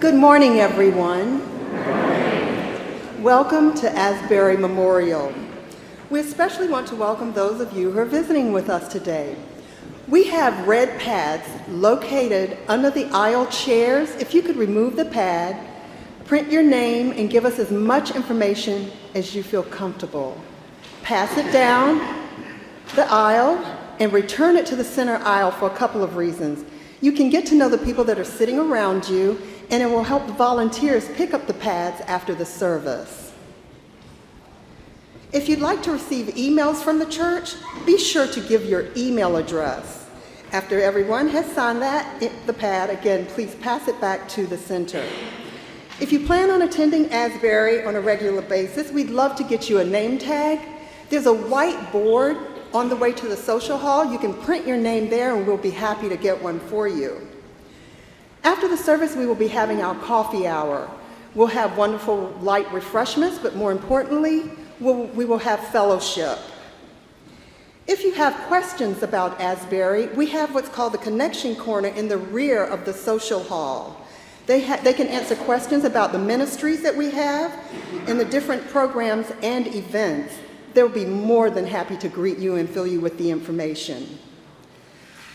Good morning, everyone. Welcome to Asbury Memorial. We especially want to welcome those of you who are visiting with us today. We have red pads located under the aisle chairs. If you could remove the pad, print your name, and give us as much information as you feel comfortable. Pass it down the aisle and return it to the center aisle for a couple of reasons. You can get to know the people that are sitting around you, and it will help the volunteers pick up the pads after the service. If you'd like to receive emails from the church, be sure to give your email address. After everyone has signed the pad, again, please pass it back to the center. If you plan on attending Asbury on a regular basis, we'd love to get you a name tag. There's a white board on the way to the social hall. You can print your name there, and we'll be happy to get one for you. After the service, we will be having our coffee hour. We'll have wonderful light refreshments, but more importantly, we will have fellowship. If you have questions about Asbury, we have what's called the Connection Corner in the rear of the social hall. They can answer questions about the ministries that we have and the different programs and events. They'll be more than happy to greet you and fill you with the information.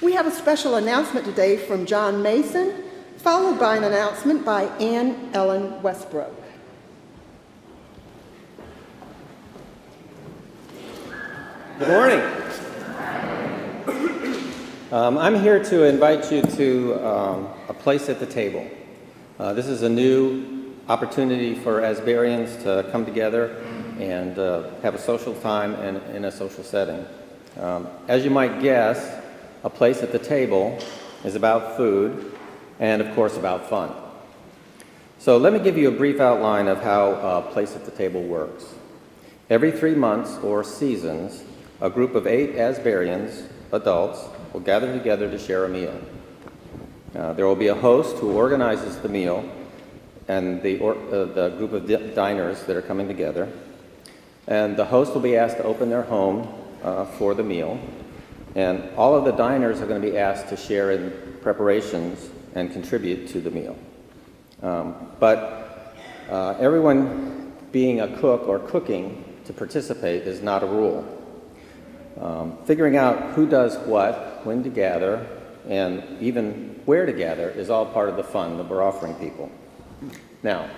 We have a special announcement today from John Mason, followed by an announcement by Ann Ellen Westbrook. Good morning. I'm here to invite you to a place at the table. This is a new opportunity for Asburyans to come together and have a social time in a social setting. As you might guess, a place at the table is about food and, of course, about fun. So let me give you a brief outline of how a place at the table works. Every 3 months or seasons, a group of 8 Asburyans, adults, will gather together to share a meal. There will be a host who organizes the meal and the group of diners that are coming together. And the host will be asked to open their home for the meal. And all of the diners are going to be asked to share in preparations and contribute to the meal. But everyone being a cook or cooking to participate is not a rule. Figuring out who does what, when to gather, and even where to gather is all part of the fun that we're offering people. Now,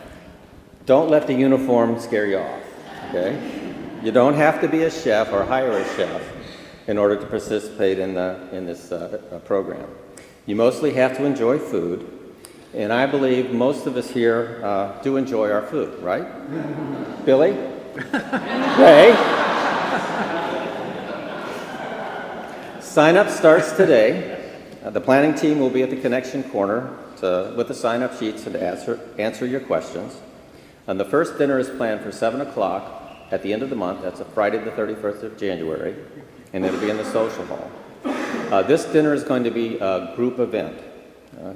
don't let the uniform scare you off, okay? You don't have to be a chef or hire a chef in order to participate in this program. You mostly have to enjoy food, and I believe most of us here do enjoy our food, right? Billy? Ray? Sign-up starts today. The planning team will be at the Connection Corner with the sign-up sheets to answer your questions. And the first dinner is planned for 7 o'clock at the end of the month. That's a Friday the 31st of January, and it'll be in the social hall. This dinner is going to be a group event.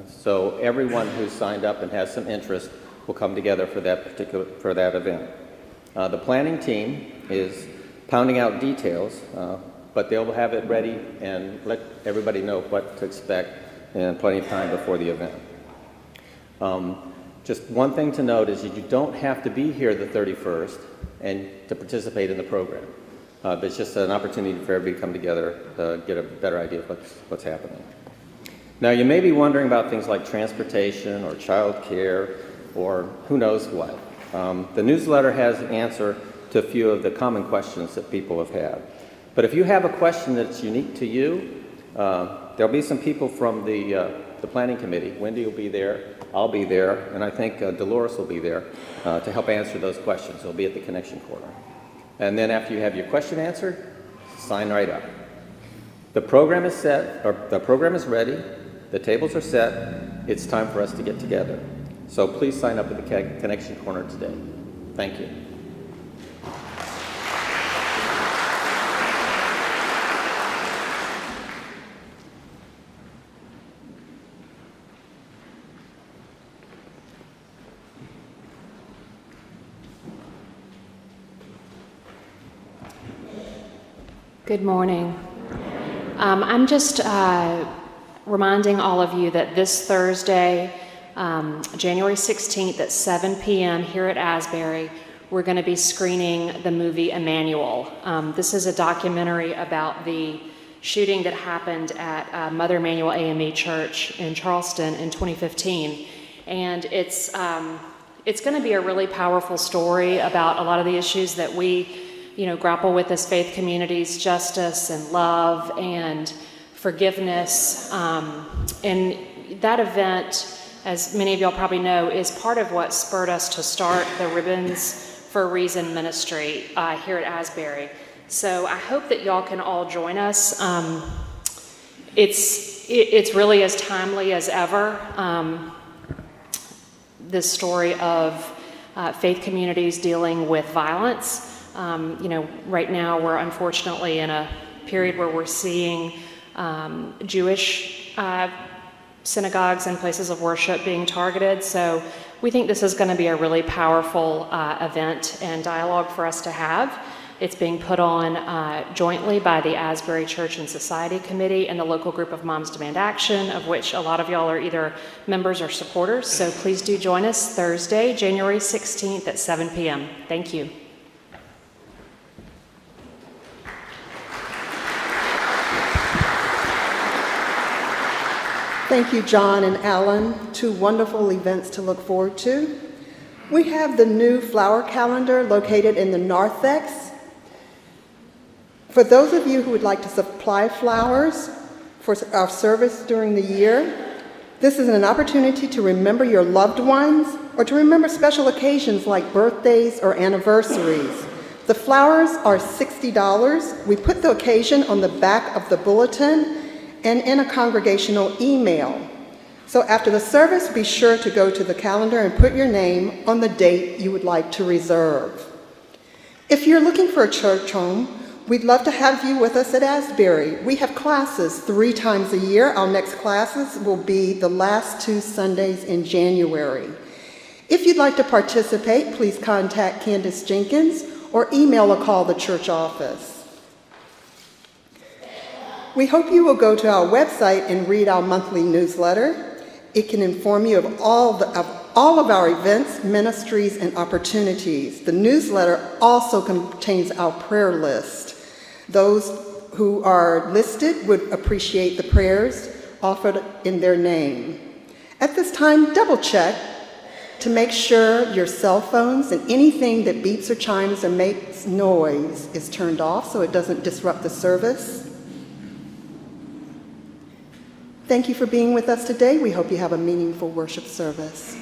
So everyone who's signed up and has some interest will come together for that event. The planning team is pounding out details, but they'll have it ready and let everybody know what to expect in plenty of time before the event. Just one thing to note is that you don't have to be here the 31st and to participate in the program. It's just an opportunity for everybody to come together to get a better idea of what's happening. Now, you may be wondering about things like transportation or child care or who knows what. The newsletter has an answer to a few of the common questions that people have had. But if you have a question that's unique to you, there'll be some people from the planning committee. Wendy will be there, I'll be there, and I think Dolores will be there to help answer those questions. They'll be at the Connection Corner. And then after you have your question answered, sign right up. The program is set, or the program is ready, the tables are set, it's time for us to get together. So please sign up at the Connection Corner today. Thank you. Good morning. I'm just reminding all of you that this Thursday January 16th at 7 p.m. here at Asbury, we're going to be screening the movie EMMANUEL. This is a documentary about the shooting that happened at Mother Emanuel AME Church in Charleston in 2015. And it's going to be a really powerful story about a lot of the issues that we, grapple with as faith communities: justice and love and forgiveness. And that event, as many of y'all probably know, is part of what spurred us to start the Ribbons for a Reason ministry here at Asbury. So I hope that y'all can all join us. It's really as timely as ever. This story of faith communities dealing with violence. Right now we're unfortunately in a period where we're seeing Jewish synagogues and places of worship being targeted. So we think this is going to be a really powerful event and dialogue for us to have. It's being put on jointly by the Asbury Church and Society Committee and the local group of Moms Demand Action, of which a lot of y'all are either members or supporters. So please do join us Thursday, January 16th at 7 p.m. Thank you. Thank you, John and Alan. Two wonderful events to look forward to. We have the new flower calendar located in the narthex. For those of you who would like to supply flowers for our service during the year, this is an opportunity to remember your loved ones or to remember special occasions like birthdays or anniversaries. The flowers are $60. We put the occasion on the back of the bulletin and in a congregational email. So after the service, be sure to go to the calendar and put your name on the date you would like to reserve. If you're looking for a church home, we'd love to have you with us at Asbury. We have classes 3 times a year. Our next classes will be the last 2 Sundays in January. If you'd like to participate, please contact Candace Jenkins or email or call the church office. We hope you will go to our website and read our monthly newsletter. It can inform you of all of our events, ministries, and opportunities. The newsletter also contains our prayer list. Those who are listed would appreciate the prayers offered in their name. At this time, double check to make sure your cell phones and anything that beeps or chimes or makes noise is turned off so it doesn't disrupt the service. Thank you for being with us today. We hope you have a meaningful worship service.